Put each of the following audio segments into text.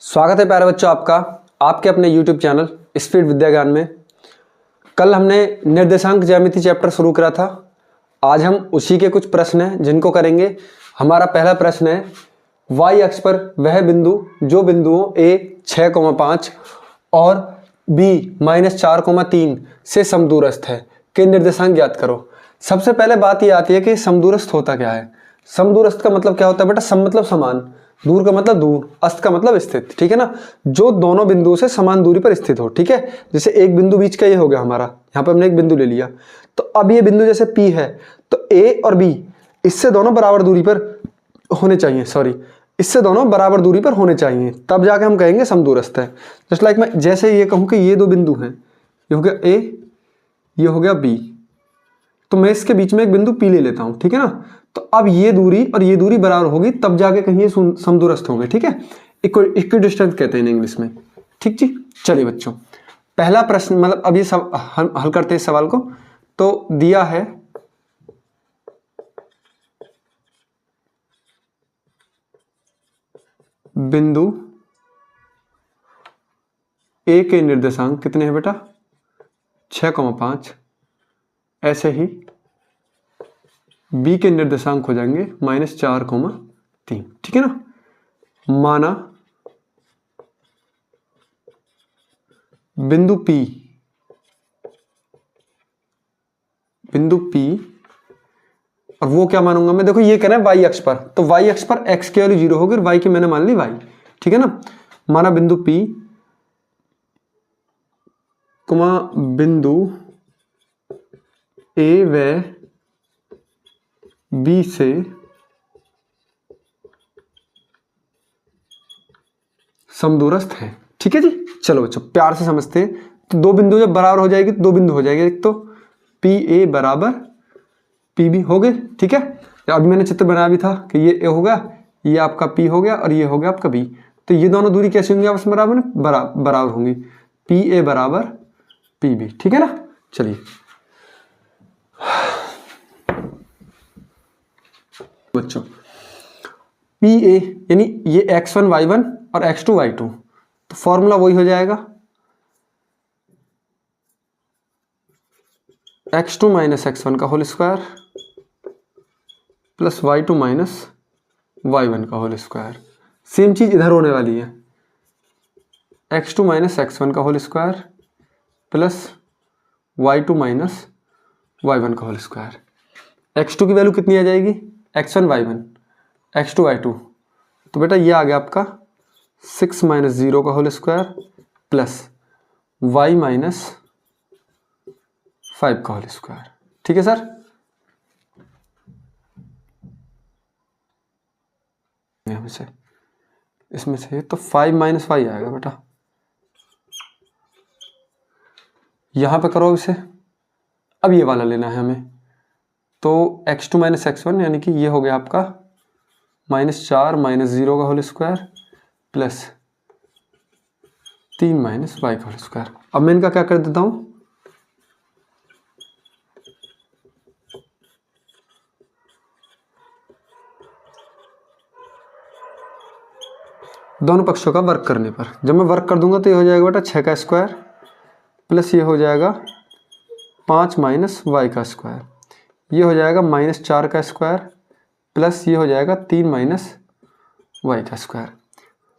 स्वागत है प्यारे बच्चों आपका आपके अपने YouTube चैनल स्पीड विद्या ज्ञान में। कल हमने निर्देशांक ज्यामिति चैप्टर शुरू करा था। आज हम उसी के कुछ प्रश्न हैं जिनको करेंगे। हमारा पहला प्रश्न है, y अक्ष पर वह बिंदु जो बिंदुओं a 6,5 और b -4,3 से समदूरस्थ है के निर्देशांक ज्ञात करो। सबसे पहले बात यह आती है कि समदूरस्थ होता क्या है। समदूरस्थ का मतलब क्या होता है बेटा? सम मतलब समान, दूर का मतलब दूर, अस्त का मतलब स्थित। ठीक है ना, जो दोनों बिंदुओं से समान दूरी पर स्थित हो। ठीक है, जैसे एक बिंदु बीच का ये हो गया हमारा, यहाँ पे हमने एक बिंदु ले लिया, तो अब ये बिंदु जैसे P है तो A और B इससे दोनों बराबर दूरी पर होने चाहिए। इससे दोनों बराबर दूरी पर होने चाहिए, तब जाके हम कहेंगे समदूरस्थ है। जस्ट लाइक मैं जैसे ये कहूँ कि ये दो बिंदु हैं, ये हो गया A, ये हो गया B, तो मैं इसके बीच में एक बिंदु P ले लेता हूँ। ठीक है ना, तो अब ये दूरी और ये दूरी बराबर होगी, तब जाके कहीं ये समदूरस्थ होंगे। ठीक है, इक्विडिस्टेंस कहते हैं इंग्लिश में। ठीक जी, चलिए बच्चों, पहला प्रश्न मतलब अब ये सब हल करते हैं इस सवाल को। तो दिया है बिंदु A के निर्देशांक कितने हैं बेटा? 6,5। ऐसे ही B के निर्देशांक हो जाएंगे -4,3। ठीक है ना, माना बिंदु P और वो क्या मानूंगा मैं? देखो ये कह रहा है y अक्ष पर, तो y अक्ष पर x की वैल्यू 0 होगी और y की मैंने मान ली y। ठीक है ना, माना बिंदु P बिंदु A व B से समदूरस्थ है। ठीक है जी, चलो बच्चों प्यार से समझते हैं। तो दो बिंदु जब बराबर हो जाएगी तो दो बिंदु हो जाएंगे, एक तो PA बराबर PB हो गए। ठीक है, अभी मैंने चित्र बनाया भी था कि ये A होगा, ये आपका P हो गया और ये हो गया आपका B। तो ये दोनों दूरी कैसी होंगी आपस में? बराबर होंगी, PA बराबर PB। ठीक है ना, चलिए बच्चों, PA यानी ये x1 y1 और x2 y2, तो फॉर्मूला वही हो जाएगा x2 - x1 का whole square plus y2 - y1 का होल स्क्वायर। सेम चीज इधर होने वाली है, x2 - x1 का whole square plus y2 - y1 का होल स्क्वायर। x2 की वैल्यू कितनी आ जाएगी? x1 y1 x2 y2, तो बेटा ये आ गया आपका 6 - 0 का होल स्क्वायर प्लस y - 5 का होल स्क्वायर। ठीक है सर, इसमें से तो 5 - 5 आएगा बेटा, यहां पे करो इसे। अब ये वाला लेना है हमें, तो x2 - x1 यानी कि ये हो गया आपका -4 - 0 का होल स्क्वायर प्लस 3 - y का होल स्क्वायर। अब मैं इनका क्या कर देता हूं, दोनों पक्षों का वर्क करने पर जब मैं वर्क कर दूंगा तो ये हो जाएगा बेटा 6 का स्क्वायर प्लस ये हो जाएगा 5 - y का स्क्वायर, ये हो जाएगा -4 का स्क्वायर प्लस ये हो जाएगा 3 - y का स्क्वायर।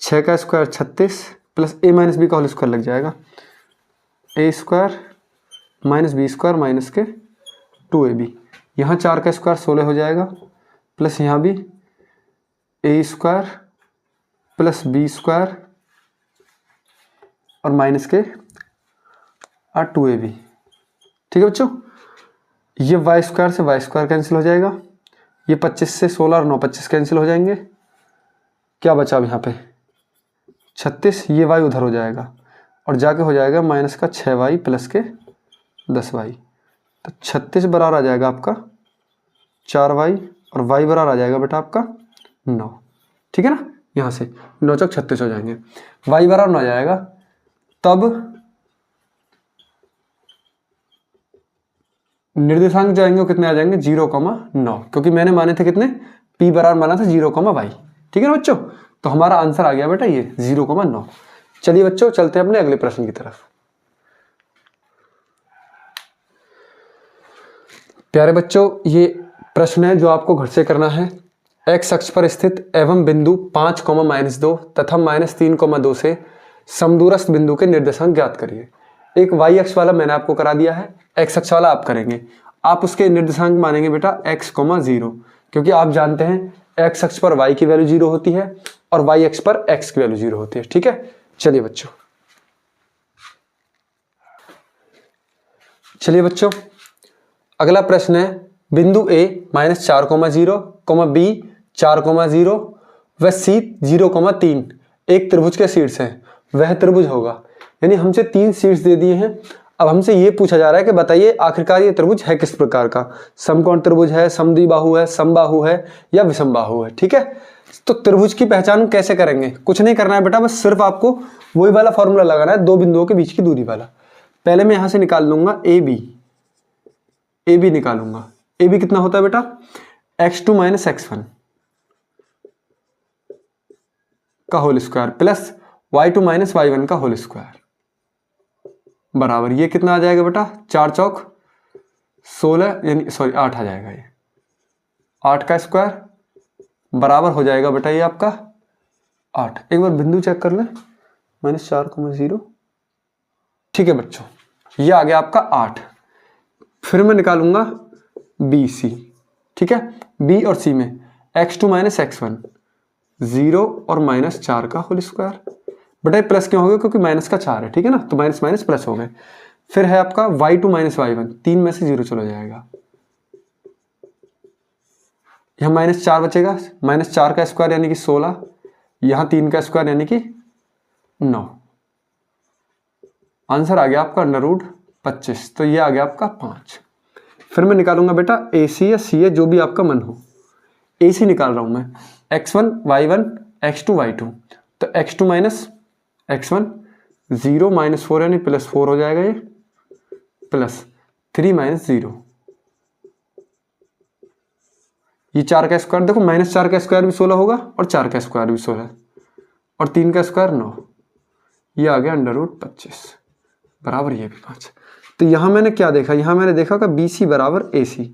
6 का स्क्वायर 36 प्लस a - b का होल स्क्वायर लग जाएगा, a square -b square minus के 2ab। यहाँ 4 का स्क्वायर 16 हो जाएगा प्लस यहाँ भी a square plus b square और माइनस के 2ab। ठीक है बच्चों, ये y स्क्वायर से y स्क्वायर कैंसिल हो जाएगा, ये 25 से 16 और 9 25 कैंसिल हो जाएंगे। क्या बचा अब यहाँ पे? 36, ये y उधर हो जाएगा और जाके हो जाएगा माइनस का 6y प्लस के 10y, तो 36 बराबर आ जाएगा आपका 4y और y बराबर आ जाएगा बेटा आपका 9। ठीक है ना, यहाँ से 9 चौक 36 हो जाएंगे, y बराबर 9 आ जाएगा। तब निर्देशांक जो आएंगे वो कितने आ जाएंगे? 0,9, क्योंकि मैंने माने थे कितने? P बराबर माना था 0, y। ठीक है ना बच्चों, तो हमारा आंसर आ गया बेटा ये 0,9। चलिए बच्चों चलते हैं अपने अगले प्रश्न की तरफ। प्यारे बच्चों ये प्रश्न है जो आपको घर से करना है। एक्स अक्ष पर स्थित एवं बिंदु 5,-2 तथा -3,2 से समदूरस्थ बिंदु के निर्देशांक ज्ञात करिए। एक वाई अक्ष वाला मैंने आपको करा दिया है, एक्स अक्ष वाला आप करेंगे। आप उसके निर्देशांक मानेंगे बेटा x, 0, क्योंकि आप जानते हैं एक्स अक्ष पर y की वैल्यू 0 होती है और y अक्ष पर x की वैल्यू 0 होती है। ठीक है, चलिए बच्चों अगला प्रश्न है बिंदु A -4,0, B 4,0 व C 0,3 एक त्रिभुज के शीर्ष है, वह त्रिभुज होगा। यानी हमसे 3 शीर्ष दे दिए हैं। अब हमसे ये पूछा जा रहा है कि बताइए आखिरकार ये त्रिभुज है किस प्रकार का, समकोण त्रिभुज है, समद्विबाहु है, समबाहु है या विषमबाहु है। ठीक है, तो त्रिभुज की पहचान कैसे करेंगे? कुछ नहीं करना है बेटा, बस सिर्फ आपको वही वाला फॉर्मूला लगाना है, दो बिंदुओं के बीच की दूरी वाला। पहले मैं यहां से निकाल लूंगा ए बी निकालूंगा। ए बी कितना होता है बेटा? x2 - x1 का whole square plus y2 - y1 का होल स्क्वायर बराबर ये कितना आ जाएगा बेटा? 4 चौक 16 यानी 8 आ जाएगा। ये 8 का स्क्वायर बराबर हो जाएगा बेटा ये आपका 8। एक बार बिंदु चेक कर लें, -4,0। ठीक है बच्चों, ये आ गया आपका 8। फिर मैं निकालूंगा बी सी। ठीक है, बी और सी में x2 - x1 0 और -4 का होल स्क्वायर। बेटा प्लस क्यों हो गया? क्योंकि माइनस का 4 है। ठीक है ना, तो माइनस माइनस प्लस हो गए। फिर है आपका y2 - y1, 3 में से 0 चला जाएगा, यहां -4 बचेगा। -4 का स्क्वायर यानी कि 16, यहां 3 का स्क्वायर यानी कि 9। आंसर आ गया आपका √25, तो ये आ गया आपका 5। फिर मैं निकालूंगा बेटा AC या CA, जो भी आपका मन हो। AC निकाल रहा हूं मैं, x1 y1 x2 y2, तो x2 - x1 0 - 4 यानी +4 हो जाएगा, ये प्लस 3 - 0, ये 4 का स्क्वायर। देखो -4 का स्क्वायर भी 16 होगा और 4 का स्क्वायर भी 16 और 3 का स्क्वायर 9, ये आ गया √25 बराबर ये भी 5। तो यहां मैंने क्या देखा? यहां मैंने देखा कि BC बराबर AC,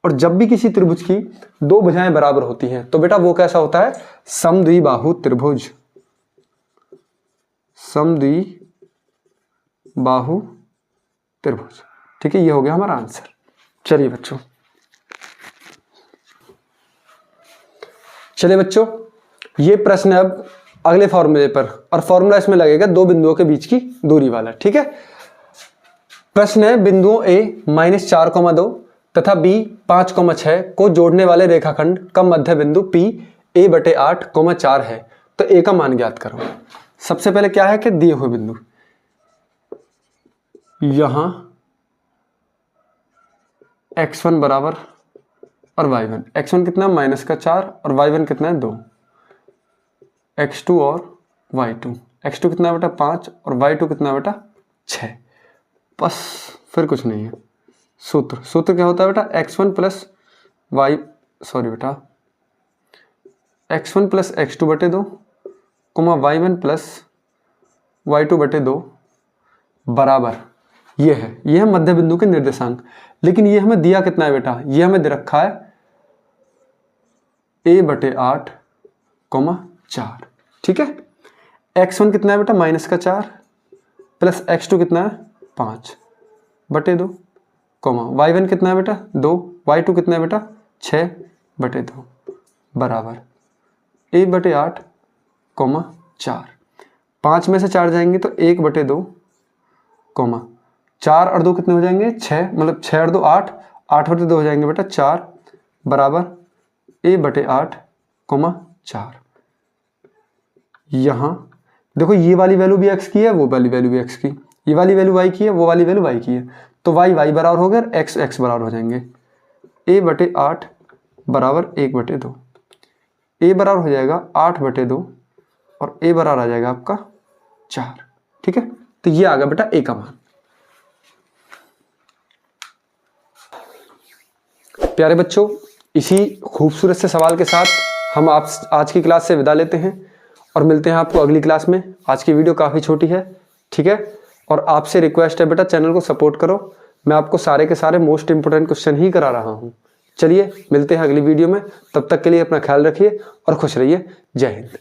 और जब भी किसी त्रिभुज की दो भुजाएं बराबर होती हैं तो बेटा वो कैसा होता है? समद्विबाहु त्रिभुज। समद्विबाहु त्रिभुज। ठीक है, ये हो गया हमारा आंसर। चलिए बच्चों ये प्रश्न है अब अगले फॉर्मूले पर, और फॉर्मूला इसमें लगेगा दो बिंदुओं के बीच की दूरी वाला। ठीक है, प्रश्न है बिंदुओं A -4,2 तथा B 5,6 को जोड़ने वाले रेखाखंड का मध्य बिंदु P a/8,4 है, तो A का मान ज्ञात करो। सबसे पहले क्या है कि दिए हुए बिंदु, यहां x1 बराबर और y1, x1 कितना -4 और y1 कितना है 2, x2 और y2, x2 कितना बेटा 5 और y2 कितना बेटा 6। बस फिर कुछ नहीं है। सूत्र क्या होता है बेटा? x1 + x2/2 y1 + y2/2 बराबर ये है मध्य बिंदु के निर्देशांक। लेकिन ये हमें दिया कितना है बेटा? ये हमें दे रखा है a/8,4। ठीक है, x1 कितना है बेटा? -4 प्लस x2 कितना है 5/2, y1 कितना है बेटा 2, y2 कितना है बेटा 6/2 बराबर a/8,4। 5 में से 4 जाएंगे तो 1/2, 4 और 2 कितने हो जाएंगे 6, मतलब 6 और 2 8, 8/2 हो जाएंगे बेटा 4 बराबर a/8,4। यहां देखो ये वाली वैल्यू भी x की है, वो वाली वैल्यू भी x की, ये वाली वैल्यू y की है, वो वाली वैल्यू y की है, तो y बराबर हो गया, x बराबर हो जाएंगे a/8 बराबर 1/2, a बराबर हो जाएगा 8/2 और a बराबर आ जाएगा आपका 4। ठीक है, तो ये आ गया बेटा a का मान। प्यारे बच्चों, इसी खूबसूरत से सवाल के साथ हम आप आज की क्लास से विदा लेते हैं। और मिलते हैं आपको अगली क्लास में। आज की वीडियो काफ़ी छोटी है, ठीक है। और आपसे रिक्वेस्ट है बेटा, चैनल को सपोर्ट करो। मैं आपको सारे के सारे मोस्ट इंपोर्टेंट क्वेश्चन ही करा रहा हूँ। चलिए मिलते हैं अगली वीडियो में, तब तक के लिए अपना ख्याल रखिए और खुश रहिए। जय हिंद।